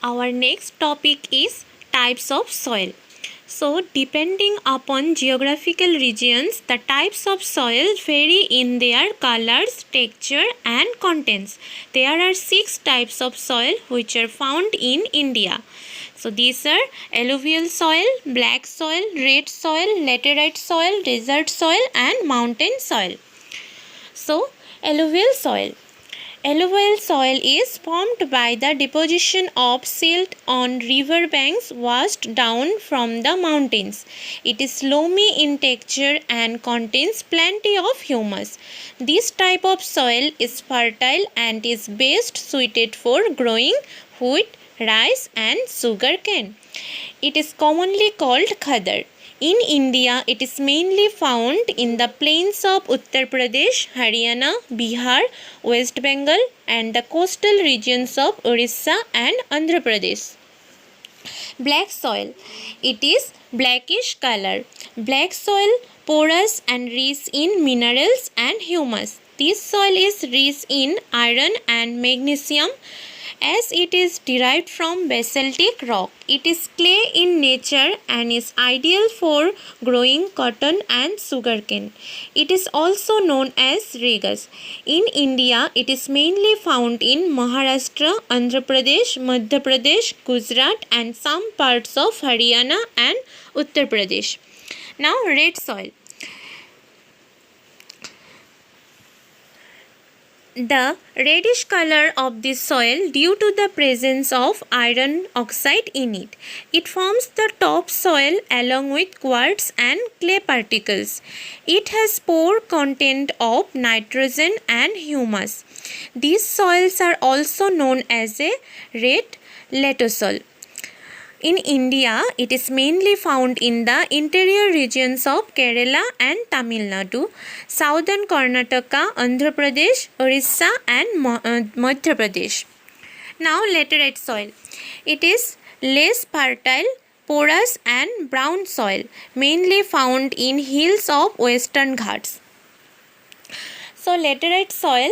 Our next topic is types of soil. So, depending upon geographical regions, the types of soil vary in their colors, texture, and contents. There are 6 types of soil which are found in India. So, these are alluvial soil, black soil, red soil, laterite soil, desert soil, and mountain soil. So, alluvial soil. Alluvial soil is formed by the deposition of silt on river banks washed down from the mountains. It is loamy in texture and contains plenty of humus. This type of soil is fertile and is best suited for growing wheat, rice and sugarcane. It is commonly called khadar. In India, it is mainly found in the plains of Uttar Pradesh, Haryana, Bihar, West Bengal and the coastal regions of Orissa and Andhra Pradesh. Black soil. It is blackish color. Black soil porous and rich in minerals and humus. This soil is rich in iron and magnesium as it is derived from basaltic rock. It is clay in nature and is ideal for growing cotton and sugarcane. It is also known as regus. In India, it is mainly found in Maharashtra, Andhra Pradesh, Madhya Pradesh, Gujarat and some parts of Haryana and Uttar Pradesh. Now, red soil. The reddish color of this soil due to the presence of iron oxide in it. It forms the top soil along with quartz and clay particles. It has poor content of nitrogen and humus. These soils are also known as a red littoral. In India, it is mainly found in the interior regions of Kerala and Tamil Nadu, southern Karnataka, Andhra Pradesh, Orissa and Madhya Pradesh. Now, laterite soil. It is less fertile, porous and brown soil, mainly found in hills of Western Ghats. So, laterite soil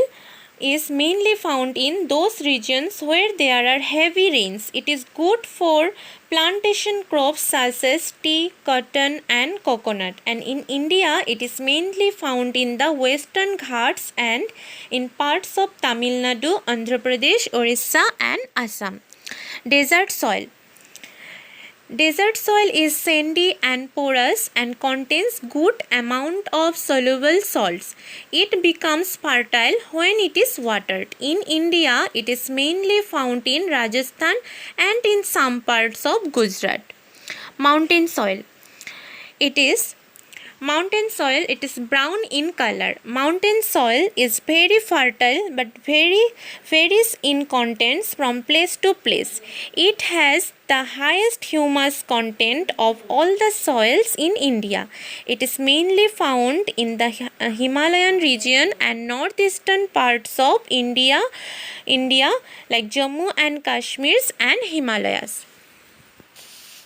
is mainly found in those regions where there are heavy rains. It is good for plantation crops such as tea, cotton and coconut. And in India, it is mainly found in the Western Ghats and in parts of Tamil Nadu, Andhra Pradesh, Orissa and Assam. Desert soil. Desert soil is sandy and porous and contains good amount of soluble salts. It becomes fertile when it is watered. In India, it is mainly found in Rajasthan and in some parts of Gujarat. Mountain soil. It is brown in color. Mountain soil is very fertile but varies in contents from place to place. It has the highest humus content of all the soils in India. It is mainly found in the Himalayan region and northeastern parts of India like Jammu and Kashmir and Himalayas.